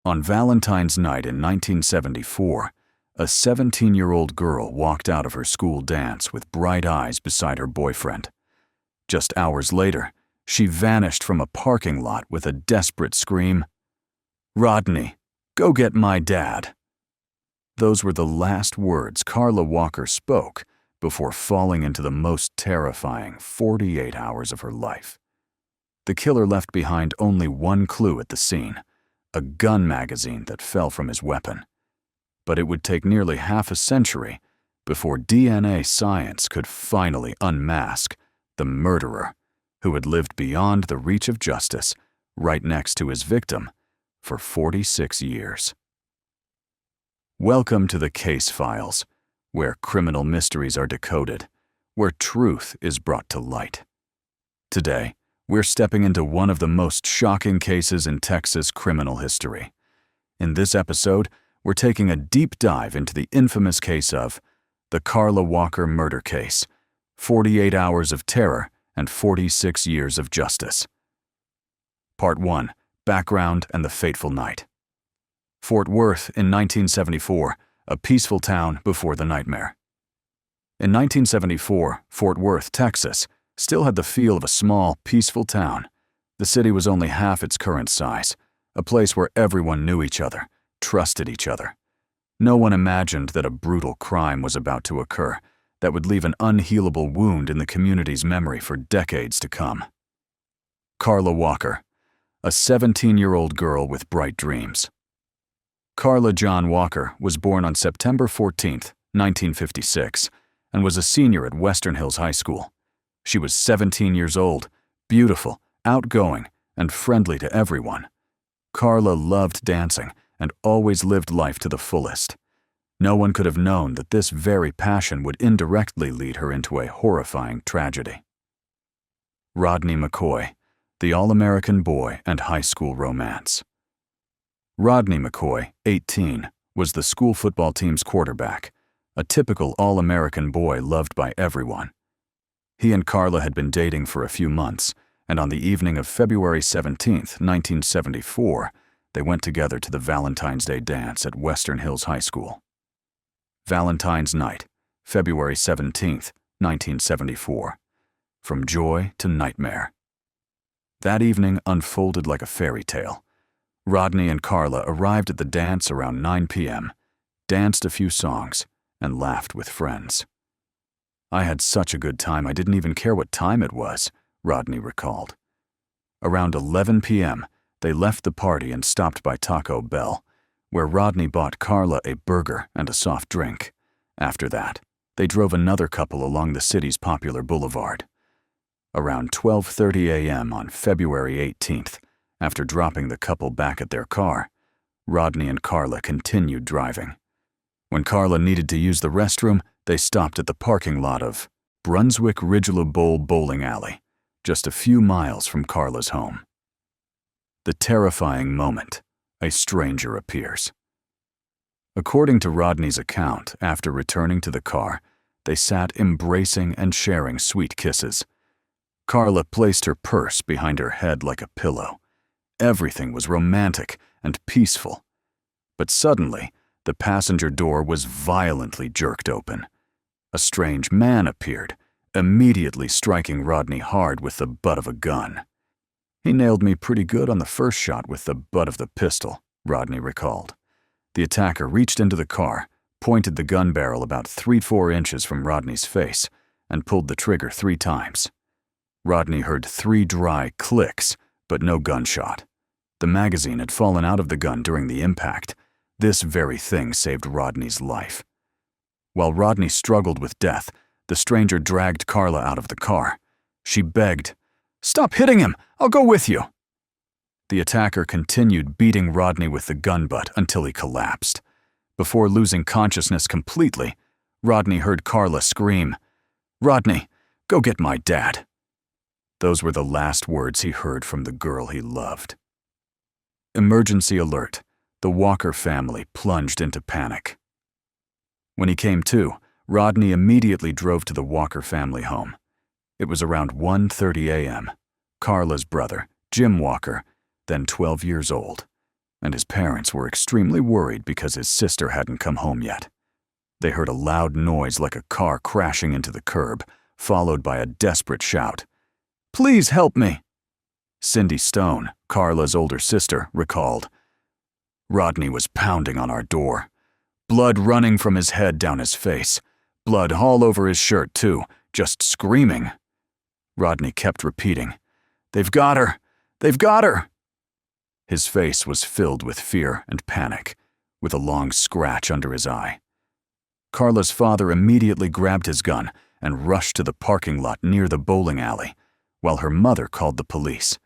On Valentine's night in 1974, a 17-year-old girl walked out of her school dance with bright eyes beside her boyfriend. Just hours later, she vanished from a parking lot with a desperate scream, "Rodney, go get my dad." Those were the last words Carla Walker spoke before falling into the most terrifying 48 hours of her life. The killer left behind only one clue at the scene, a gun magazine that fell from his weapon. But it would take nearly half a century before DNA science could finally unmask the murderer who had lived beyond the reach of justice right next to his victim for 46 years. Welcome to the Case Files, where criminal mysteries are decoded, where truth is brought to light. Today, we're stepping into one of the most shocking cases in Texas criminal history. In this episode, we're taking a deep dive into the infamous case of the Carla Walker murder case, 48 hours of terror and 46 years of justice. Part 1. Background and the fateful night. Fort Worth in 1974, a peaceful town before the nightmare. In 1974, Fort Worth, Texas, still had the feel of a small, peaceful town. The city was only half its current size, a place where everyone knew each other, trusted each other. No one imagined that a brutal crime was about to occur that would leave an unhealable wound in the community's memory for decades to come. Carla Walker, a 17-year-old girl with bright dreams. Carla Jan Walker was born on September 14, 1956, and was a senior at Western Hills High School. She was 17 years old, beautiful, outgoing, and friendly to everyone. Carla loved dancing and always lived life to the fullest. No one could have known that this very passion would indirectly lead her into a horrifying tragedy. Rodney McCoy, the All-American boy and high school romance. Rodney McCoy, 18, was the school football team's quarterback, a typical All-American boy loved by everyone. He and Carla had been dating for a few months, and on the evening of February 17, 1974, they went together to the Valentine's Day dance at Western Hills High School. Valentine's night, February 17, 1974. From joy to nightmare. That evening unfolded like a fairy tale. Rodney and Carla arrived at the dance around 9 p.m., danced a few songs, and laughed with friends. "I had such a good time I didn't even care what time it was," Rodney recalled. Around 11 p.m., they left the party and stopped by Taco Bell, where Rodney bought Carla a burger and a soft drink. After that, they drove another couple along the city's popular boulevard. Around 12:30 a.m. on February 18th, after dropping the couple back at their car, Rodney and Carla continued driving. When Carla needed to use the restroom, they stopped at the parking lot of Brunswick Ridgela Bowl Bowling Alley, just a few miles from Carla's home. The terrifying moment, a stranger appears. According to Rodney's account, after returning to the car, they sat embracing and sharing sweet kisses. Carla placed her purse behind her head like a pillow. Everything was romantic and peaceful. But suddenly, the passenger door was violently jerked open. A strange man appeared, immediately striking Rodney hard with the butt of a gun. "He nailed me pretty good on the first shot with the butt of the pistol," Rodney recalled. The attacker reached into the car, pointed the gun barrel about 3-4 inches from Rodney's face, and pulled the trigger 3 times. Rodney heard 3 dry clicks, but no gunshot. The magazine had fallen out of the gun during the impact. This very thing saved Rodney's life. While Rodney struggled with death, the stranger dragged Carla out of the car. She begged, "Stop hitting him! I'll go with you!" The attacker continued beating Rodney with the gun butt until he collapsed. Before losing consciousness completely, Rodney heard Carla scream, "Rodney, go get my dad." Those were the last words he heard from the girl he loved. Emergency alert. The Walker family plunged into panic. When he came to, Rodney immediately drove to the Walker family home. It was around 1:30 a.m. Carla's brother, Jim Walker, then 12 years old, and his parents were extremely worried because his sister hadn't come home yet. They heard a loud noise like a car crashing into the curb, followed by a desperate shout. "Please help me!" Cindy Stone, Carla's older sister, recalled. "Rodney was pounding on our door. Blood running from his head down his face. Blood all over his shirt, too, just screaming." Rodney kept repeating, "They've got her! They've got her!" His face was filled with fear and panic, with a long scratch under his eye. Carla's father immediately grabbed his gun and rushed to the parking lot near the bowling alley, while her mother called the police.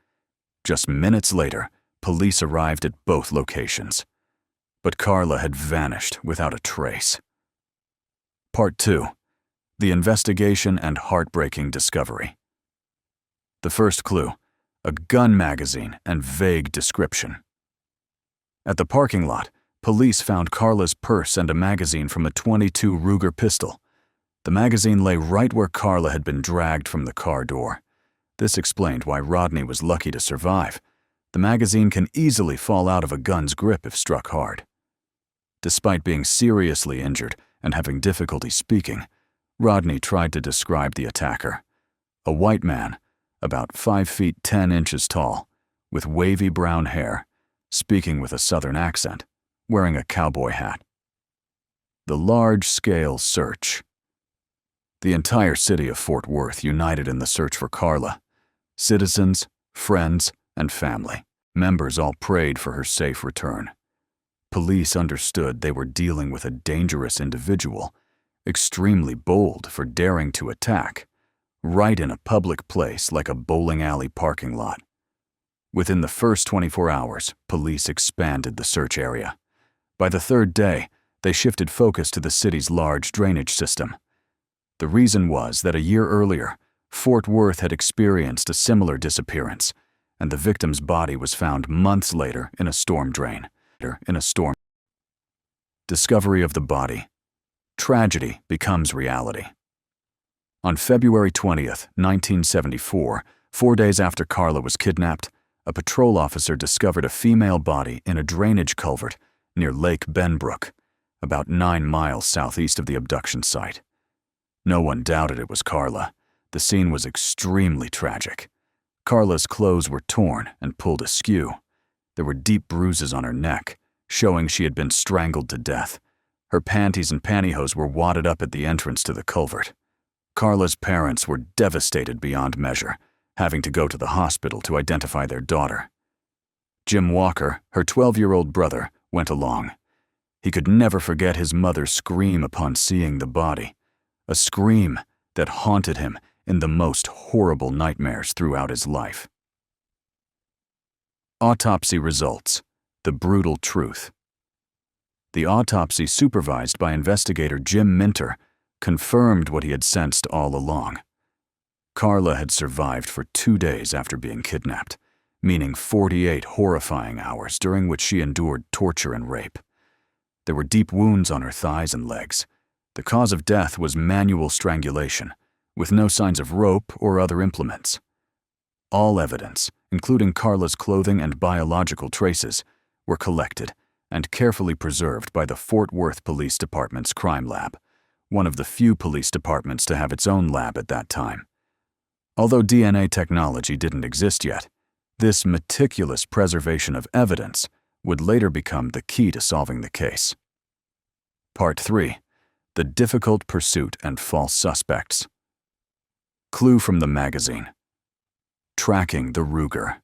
Just minutes later, police arrived at both locations. But Carla had vanished without a trace. Part 2. The Investigation and Heartbreaking Discovery. The first clue, a gun magazine and vague description. At the parking lot, police found Carla's purse and a magazine from a .22 Ruger pistol. The magazine lay right where Carla had been dragged from the car door. This explained why Rodney was lucky to survive. The magazine can easily fall out of a gun's grip if struck hard. Despite being seriously injured and having difficulty speaking, Rodney tried to describe the attacker. A white man, about 5 feet 10 inches tall, with wavy brown hair, speaking with a southern accent, wearing a cowboy hat. The large-scale search. The entire city of Fort Worth united in the search for Carla. Citizens, friends, and family members all prayed for her safe return. Police understood they were dealing with a dangerous individual, extremely bold for daring to attack, right in a public place like a bowling alley parking lot. Within the first 24 hours, police expanded the search area. By the third day, they shifted focus to the city's large drainage system. The reason was that a year earlier, Fort Worth had experienced a similar disappearance, and the victim's body was found months later in a storm drain. Discovery of the body. Tragedy becomes reality. On February 20th, 1974, 4 days after Carla was kidnapped, a patrol officer discovered a female body in a drainage culvert near Lake Benbrook, about 9 miles southeast of the abduction site. No one doubted it was Carla. The scene was extremely tragic. Carla's clothes were torn and pulled askew. There were deep bruises on her neck, showing she had been strangled to death. Her panties and pantyhose were wadded up at the entrance to the culvert. Carla's parents were devastated beyond measure, having to go to the hospital to identify their daughter. Jim Walker, her 12-year-old brother, went along. He could never forget his mother's scream upon seeing the body, a scream that haunted him in the most horrible nightmares throughout his life. Autopsy results. The brutal truth. The autopsy, supervised by investigator Jim Minter, confirmed what he had sensed all along. Carla had survived for 2 days after being kidnapped, meaning 48 horrifying hours during which she endured torture and rape. There were deep wounds on her thighs and legs. The cause of death was manual strangulation, with no signs of rope or other implements. All evidence, including Carla's clothing and biological traces, were collected and carefully preserved by the Fort Worth Police Department's crime lab, one of the few police departments to have its own lab at that time. Although DNA technology didn't exist yet, this meticulous preservation of evidence would later become the key to solving the case. Part 3. The difficult pursuit and false suspects. Clue from the magazine. Tracking the Ruger.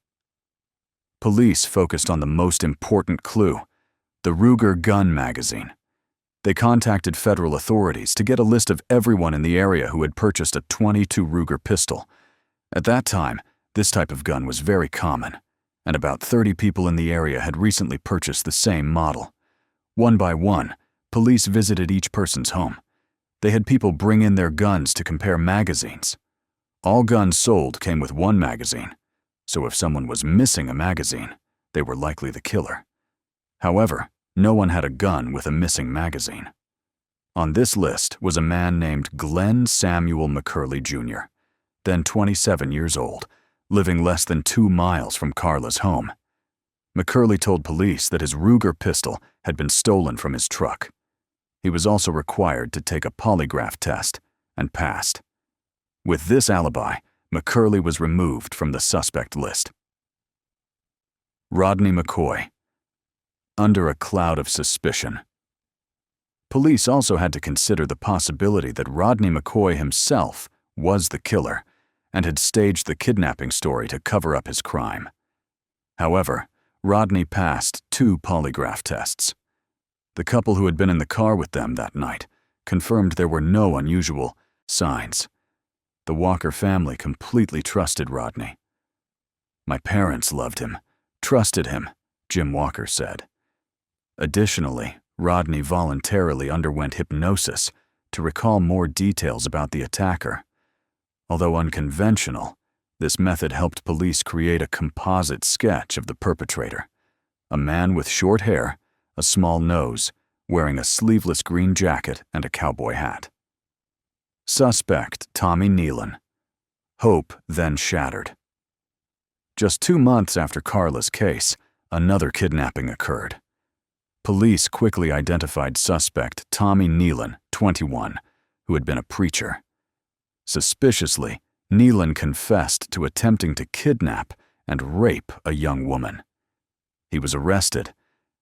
Police focused on the most important clue, the Ruger gun magazine. They contacted federal authorities to get a list of everyone in the area who had purchased a .22 Ruger pistol. At that time, this type of gun was very common, and about 30 people in the area had recently purchased the same model. One by one, police visited each person's home. They had people bring in their guns to compare magazines. All guns sold came with one magazine, so if someone was missing a magazine, they were likely the killer. However, no one had a gun with a missing magazine. On this list was a man named Glenn Samuel McCurley Jr., then 27 years old, living less than 2 miles from Carla's home. McCurley told police that his Ruger pistol had been stolen from his truck. He was also required to take a polygraph test and passed. With this alibi, McCurley was removed from the suspect list. Rodney McCoy. Under a cloud of suspicion. Police also had to consider the possibility that Rodney McCoy himself was the killer and had staged the kidnapping story to cover up his crime. However, Rodney passed 2 polygraph tests. The couple who had been in the car with them that night confirmed there were no unusual signs. The Walker family completely trusted Rodney. "My parents loved him, trusted him," Jim Walker said. Additionally, Rodney voluntarily underwent hypnosis to recall more details about the attacker. Although unconventional, this method helped police create a composite sketch of the perpetrator: a man with short hair, a small nose, wearing a sleeveless green jacket and a cowboy hat. Suspect Tommy Nealon. Hope then shattered. Just 2 months after Carla's case, another kidnapping occurred. Police quickly identified suspect Tommy Nealon, 21, who had been a preacher. Suspiciously, Nealon confessed to attempting to kidnap and rape a young woman. He was arrested,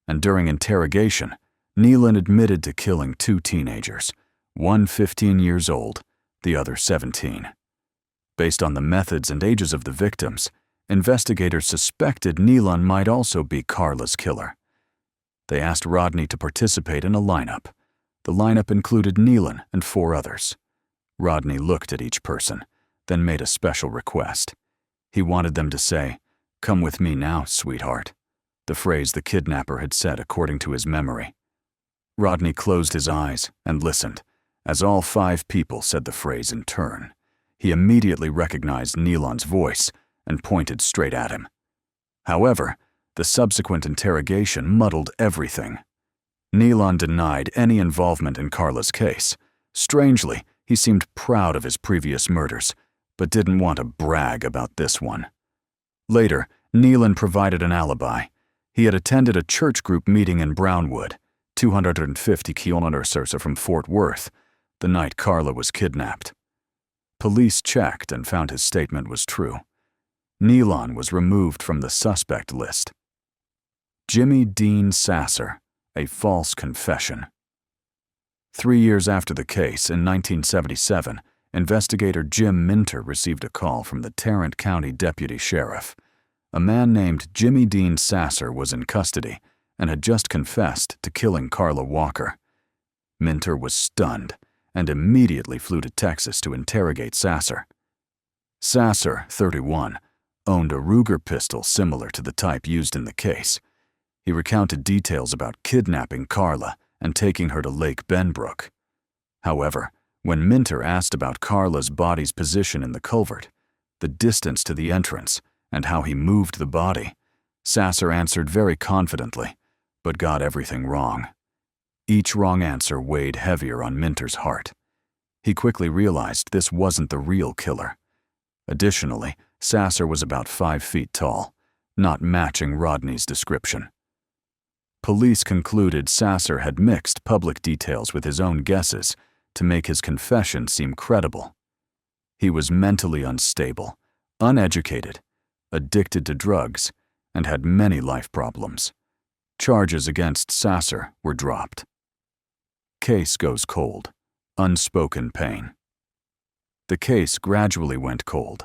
and during interrogation, Nealon admitted to killing 2 teenagers, one 15 years old, the other 17. Based on the methods and ages of the victims, investigators suspected Nealon might also be Carla's killer. They asked Rodney to participate in a lineup. The lineup included Nealon and 4 others. Rodney looked at each person, then made a special request. He wanted them to say, "Come with me now, sweetheart," the phrase the kidnapper had said according to his memory. Rodney closed his eyes and listened, as all 5 people said the phrase in turn. He immediately recognized Nealon's voice and pointed straight at him. However, the subsequent interrogation muddled everything. Nealon denied any involvement in Carla's case. Strangely, he seemed proud of his previous murders, but didn't want to brag about this one. Later, Nealon provided an alibi. He had attended a church group meeting in Brownwood, 250 kilometers from Fort Worth, the night Carla was kidnapped. Police checked and found his statement was true. Nealon was removed from the suspect list. Jimmy Dean Sasser, a false confession. 3 years after the case, in 1977, investigator Jim Minter received a call from the Tarrant County Deputy Sheriff. A man named Jimmy Dean Sasser was in custody and had just confessed to killing Carla Walker. Minter was stunned and immediately flew to Texas to interrogate Sasser. Sasser, 31, owned a Ruger pistol similar to the type used in the case. He recounted details about kidnapping Carla and taking her to Lake Benbrook. However, when Minter asked about Carla's body's position in the culvert, the distance to the entrance, and how he moved the body, Sasser answered very confidently, but got everything wrong. Each wrong answer weighed heavier on Minter's heart. He quickly realized this wasn't the real killer. Additionally, Sasser was about 5 feet tall, not matching Rodney's description. Police concluded Sasser had mixed public details with his own guesses to make his confession seem credible. He was mentally unstable, uneducated, addicted to drugs, and had many life problems. Charges against Sasser were dropped. Case goes cold. Unspoken pain. The case gradually went cold.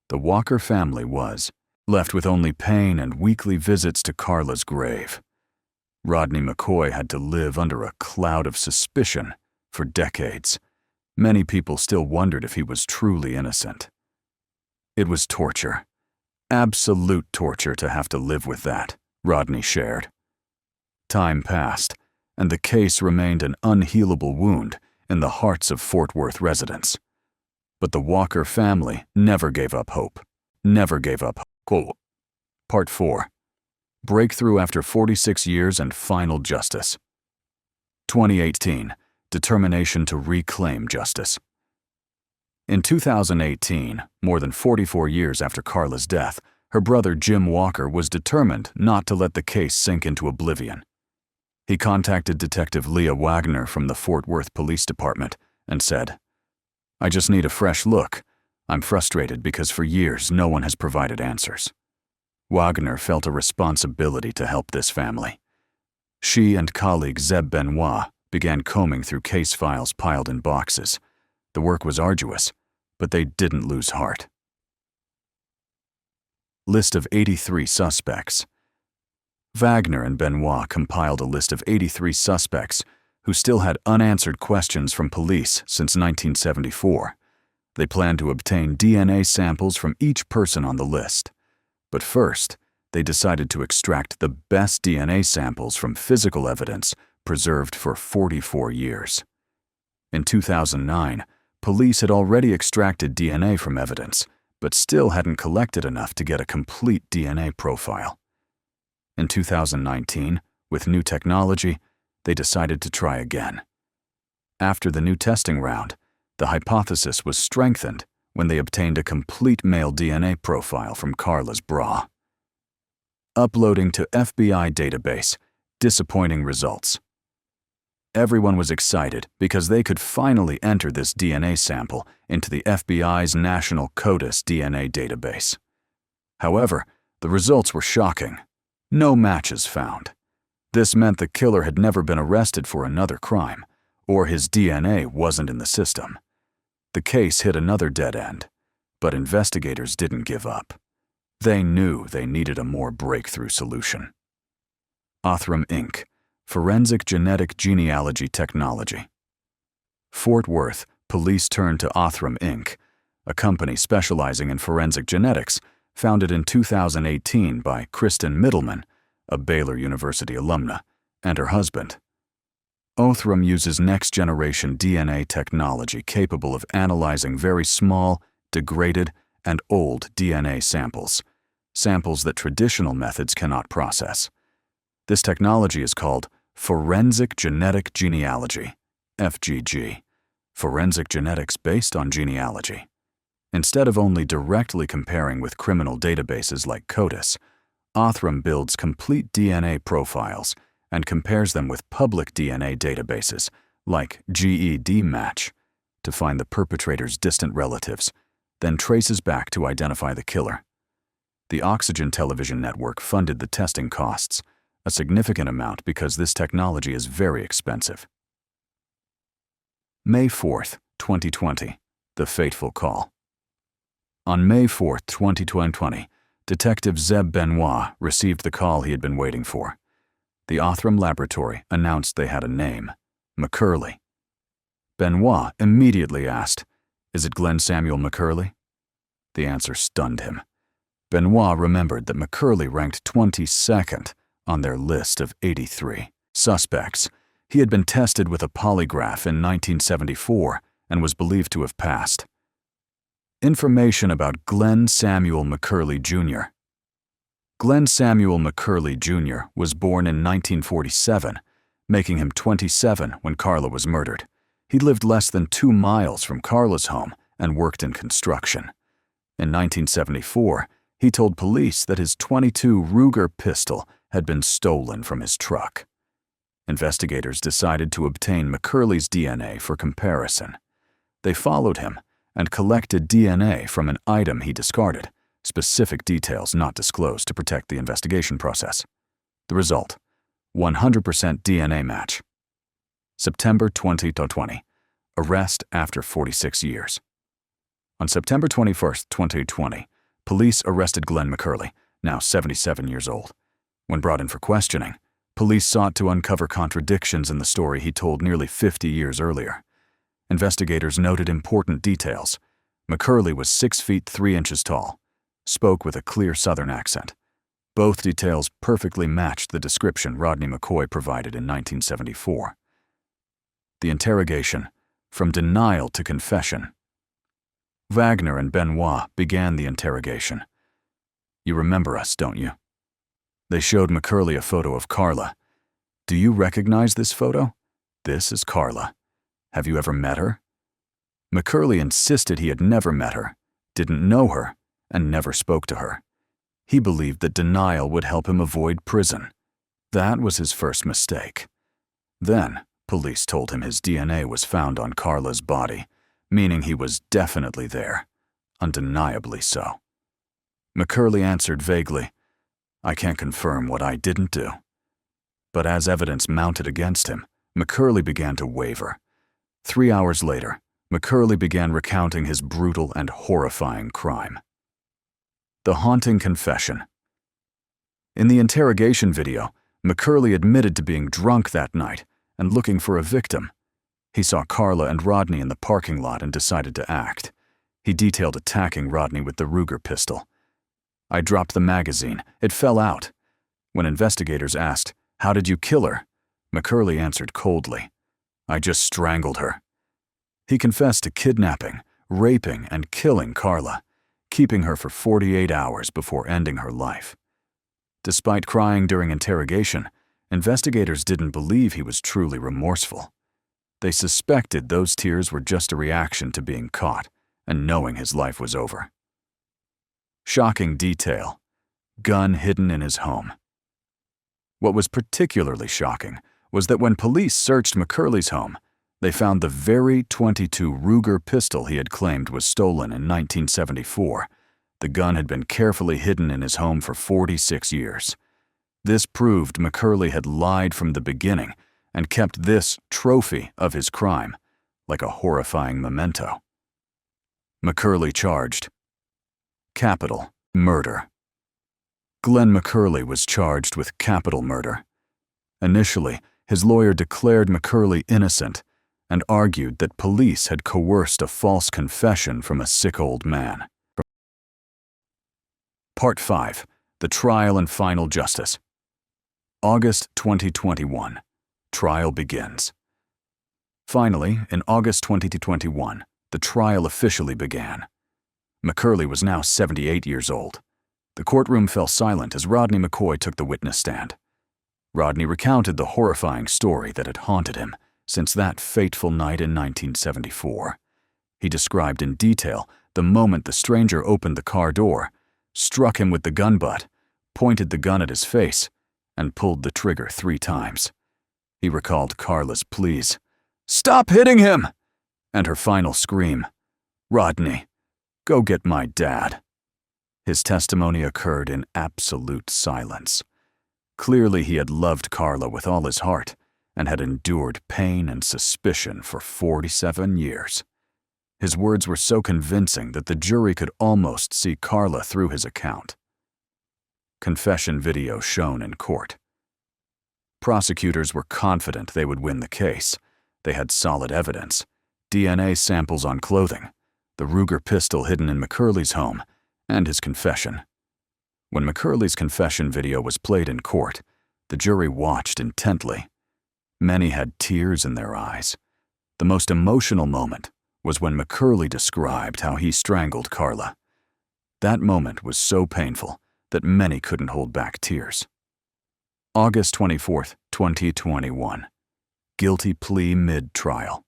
The Walker family was left with only pain and weekly visits to Carla's grave. Rodney McCoy had to live under a cloud of suspicion for decades. Many people still wondered if he was truly innocent. It was torture. Absolute torture to have to live with that, Rodney shared. Time passed, and the case remained an unhealable wound in the hearts of Fort Worth residents. But the Walker family never gave up hope. Never gave up hope. Part 4. Breakthrough after 46 years and final justice. 2018. Determination to reclaim justice. In 2018, more than 44 years after Carla's death, her brother Jim Walker was determined not to let the case sink into oblivion. He contacted Detective Leah Wagner from the Fort Worth Police Department and said, "I just need a fresh look. I'm frustrated because for years no one has provided answers." Wagner felt a responsibility to help this family. She and colleague Zeb Benoit began combing through case files piled in boxes. The work was arduous, but they didn't lose heart. List of 83 suspects. Wagner and Benoit compiled a list of 83 suspects who still had unanswered questions from police since 1974. They planned to obtain DNA samples from each person on the list. But first, they decided to extract the best DNA samples from physical evidence preserved for 44 years. In 2009, police had already extracted DNA from evidence, but still hadn't collected enough to get a complete DNA profile. In 2019, with new technology, they decided to try again. After the new testing round, the hypothesis was strengthened when they obtained a complete male DNA profile from Carla's bra. Uploading to FBI database, disappointing results. Everyone was excited because they could finally enter this DNA sample into the FBI's National CODIS DNA database. However, the results were shocking. No matches found. This meant the killer had never been arrested for another crime, or his DNA wasn't in the system. The case hit another dead end, but investigators didn't give up. They knew they needed a more breakthrough solution. Othram Inc., Forensic Genetic Genealogy Technology. Fort Worth, police turned to Othram Inc., a company specializing in forensic genetics, founded in 2018 by Kristen Middleman, a Baylor University alumna, and her husband. Othram uses next-generation DNA technology capable of analyzing very small, degraded, and old DNA samples that traditional methods cannot process. This technology is called Forensic Genetic Genealogy, FGG, forensic genetics based on genealogy. Instead of only directly comparing with criminal databases like CODIS, Othram builds complete DNA profiles and compares them with public DNA databases like GED Match to find the perpetrator's distant relatives, then traces back to identify the killer. The Oxygen television network funded the testing costs, a significant amount because this technology is very expensive. May 4, 2020, the fateful call. On May 4, 2020, Detective Zeb Benoit received the call he had been waiting for. The Othram laboratory announced they had a name, McCurley. Benoit immediately asked, "Is it Glenn Samuel McCurley?" The answer stunned him. Benoit remembered that McCurley ranked 22nd on their list of 83 suspects. He had been tested with a polygraph in 1974 and was believed to have passed. Information about Glenn Samuel McCurley Jr. Glenn Samuel McCurley Jr. was born in 1947, making him 27 when Carla was murdered. He lived less than 2 miles from Carla's home and worked in construction. In 1974, he told police that his .22 Ruger pistol had been stolen from his truck. Investigators decided to obtain McCurley's DNA for comparison. They followed him and collected DNA from an item he discarded, specific details not disclosed to protect the investigation process. The result, 100% DNA match. September 2020, arrest after 46 years. On September 21, 2020, police arrested Glenn McCurley, now 77 years old. When brought in for questioning, police sought to uncover contradictions in the story he told nearly 50 years earlier. Investigators noted important details. McCurley was 6 feet 3 inches tall, spoke with a clear Southern accent. Both details perfectly matched the description Rodney McCoy provided in 1974. The interrogation, from denial to confession. Wagner and Benoit began the interrogation. "You remember us, don't you?" They showed McCurley a photo of Carla. "Do you recognize this photo? This is Carla. Have you ever met her?" McCurley insisted he had never met her, didn't know her, and never spoke to her. He believed that denial would help him avoid prison. That was his first mistake. Then, police told him his DNA was found on Carla's body, meaning he was definitely there, undeniably so. McCurley answered vaguely, "I can't confirm what I didn't do." But as evidence mounted against him, McCurley began to waver. 3 hours later, McCurley began recounting his brutal and horrifying crime. The haunting confession. In the interrogation video, McCurley admitted to being drunk that night and looking for a victim. He saw Carla and Rodney in the parking lot and decided to act. He detailed attacking Rodney with the Ruger pistol. "I dropped the magazine. It fell out." When investigators asked, "How did you kill her?" McCurley answered coldly, "I just strangled her." He confessed to kidnapping, raping, and killing Carla, keeping her for 48 hours before ending her life. Despite crying during interrogation, investigators didn't believe he was truly remorseful. They suspected those tears were just a reaction to being caught and knowing his life was over. Shocking detail: gun hidden in his home. What was particularly shocking was that when police searched McCurley's home, they found the very .22 Ruger pistol he had claimed was stolen in 1974. The gun had been carefully hidden in his home for 46 years. This proved McCurley had lied from the beginning and kept this trophy of his crime like a horrifying memento. McCurley charged. Capital murder. Glenn McCurley was charged with capital murder. Initially, his lawyer declared McCurley innocent and argued that police had coerced a false confession from a sick old man. Part 5. The Trial and Final Justice. August 2021. Trial begins. Finally, in August 2021, the trial officially began. McCurley was now 78 years old. The courtroom fell silent as Rodney McCoy took the witness stand. Rodney recounted the horrifying story that had haunted him since that fateful night in 1974. He described in detail the moment the stranger opened the car door, struck him with the gun butt, pointed the gun at his face, and pulled the trigger 3 times. He recalled Carla's pleas, "Stop hitting him!" and her final scream, "Rodney, go get my dad." His testimony occurred in absolute silence. Clearly, he had loved Carla with all his heart and had endured pain and suspicion for 47 years. His words were so convincing that the jury could almost see Carla through his account. Confession video shown in court. Prosecutors were confident they would win the case. They had solid evidence: DNA samples on clothing, the Ruger pistol hidden in McCurley's home, and his confession. When McCurley's confession video was played in court, the jury watched intently. Many had tears in their eyes. The most emotional moment was when McCurley described how he strangled Carla. That moment was so painful that many couldn't hold back tears. August 24th, 2021. Guilty plea mid-trial.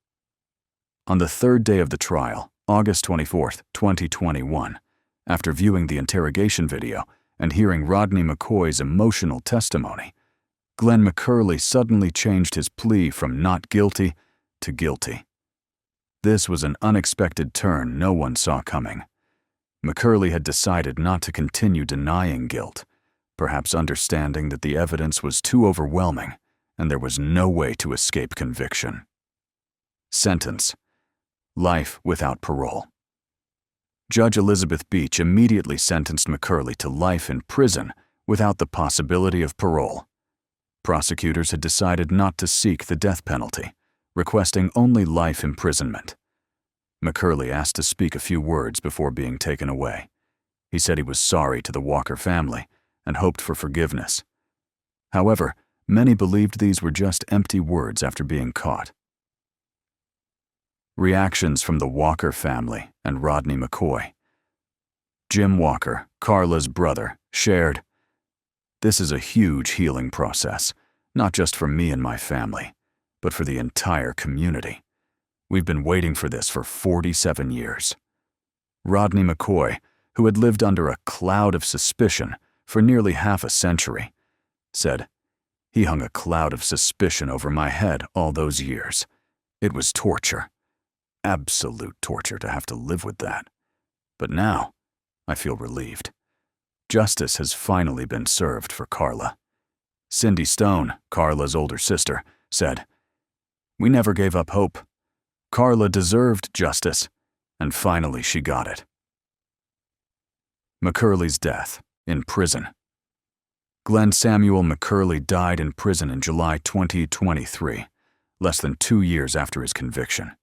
On the 3rd day of the trial, August 24th, 2021, after viewing the interrogation video and hearing Rodney McCoy's emotional testimony, Glenn McCurley suddenly changed his plea from not guilty to guilty. This was an unexpected turn no one saw coming. McCurley had decided not to continue denying guilt, perhaps understanding that the evidence was too overwhelming and there was no way to escape conviction. Sentence: life without parole. Judge Elizabeth Beach immediately sentenced McCurley to life in prison without the possibility of parole. Prosecutors had decided not to seek the death penalty, requesting only life imprisonment. McCurley asked to speak a few words before being taken away. He said he was sorry to the Walker family and hoped for forgiveness. However, many believed these were just empty words after being caught. Reactions from the Walker family and Rodney McCoy. Jim Walker, Carla's brother, shared, "This is a huge healing process, not just for me and my family, but for the entire community. We've been waiting for this for 47 years. Rodney McCoy, who had lived under a cloud of suspicion, for nearly half a century, said, "He hung a cloud of suspicion over my head all those years. It was torture. Absolute torture to have to live with that. But now, I feel relieved. Justice has finally been served for Carla." Cindy Stone, Carla's older sister, said, "We never gave up hope. Carla deserved justice, and finally she got it." McCurley's death in prison. Glenn Samuel McCurley died in prison in July 2023, less than 2 years after his conviction.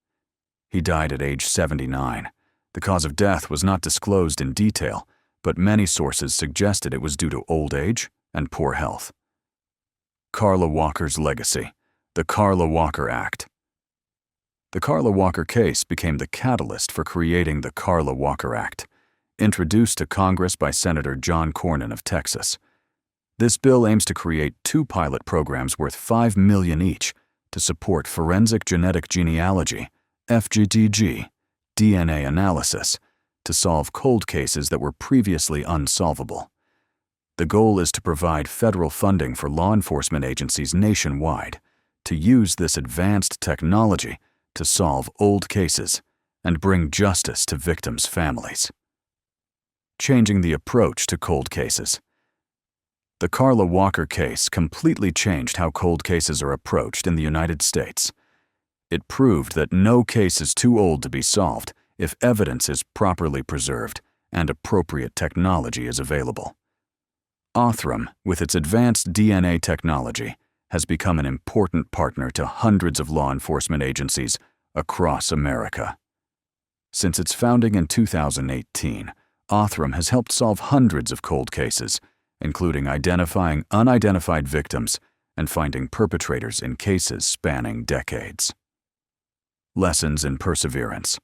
He died at age 79. The cause of death was not disclosed in detail, but many sources suggested it was due to old age and poor health. Carla Walker's legacy, the Carla Walker Act. The Carla Walker case became the catalyst for creating the Carla Walker Act, introduced to Congress by Senator John Cornyn of Texas. This bill aims to create 2 pilot programs worth $5 million each to support forensic genetic genealogy, FGTG, DNA analysis, to solve cold cases that were previously unsolvable. The goal is to provide federal funding for law enforcement agencies nationwide to use this advanced technology to solve old cases and bring justice to victims' families. Changing the approach to cold cases. The Carla Walker case completely changed how cold cases are approached in the United States. It proved that no case is too old to be solved if evidence is properly preserved and appropriate technology is available. Othram, with its advanced DNA technology, has become an important partner to hundreds of law enforcement agencies across America. Since its founding in 2018, Othram has helped solve hundreds of cold cases, including identifying unidentified victims and finding perpetrators in cases spanning decades. Lessons in perseverance.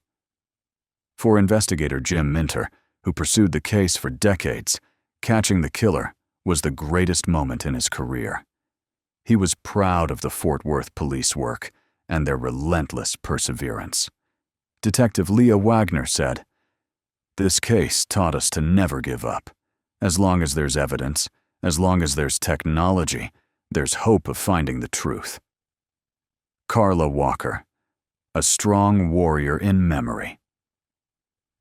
For investigator Jim Minter, who pursued the case for decades, catching the killer was the greatest moment in his career. He was proud of the Fort Worth police work and their relentless perseverance. Detective Leah Wagner said, "This case taught us to never give up. As long as there's evidence, as long as there's technology, there's hope of finding the truth." Carla Walker, a strong warrior in memory.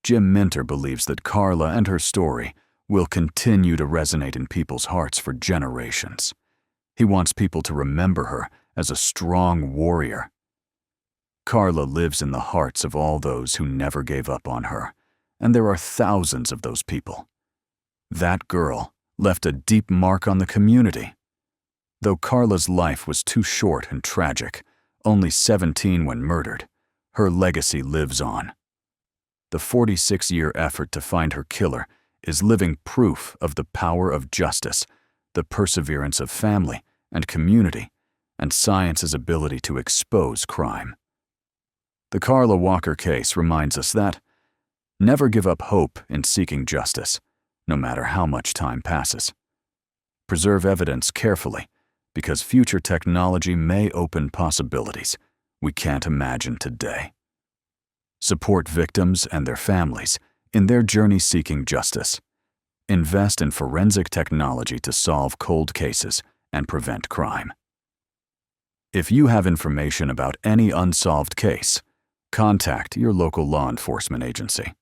Jim Minter believes that Carla and her story will continue to resonate in people's hearts for generations. He wants people to remember her as a strong warrior. Carla lives in the hearts of all those who never gave up on her, and there are thousands of those people. That girl left a deep mark on the community. Though Carla's life was too short and tragic, only 17 when murdered, her legacy lives on. The 46-year effort to find her killer is living proof of the power of justice, the perseverance of family and community, and science's ability to expose crime. The Carla Walker case reminds us that never give up hope in seeking justice, no matter how much time passes. Preserve evidence carefully, because future technology may open possibilities we can't imagine today. Support victims and their families in their journey seeking justice. Invest in forensic technology to solve cold cases and prevent crime. If you have information about any unsolved case, contact your local law enforcement agency.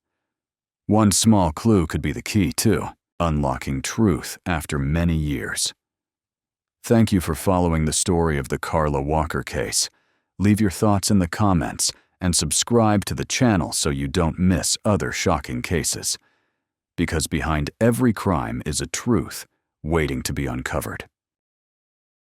One small clue could be the key to unlocking truth after many years. Thank you for following the story of the Carla Walker case. Leave your thoughts in the comments and subscribe to the channel so you don't miss other shocking cases. Because behind every crime is a truth waiting to be uncovered.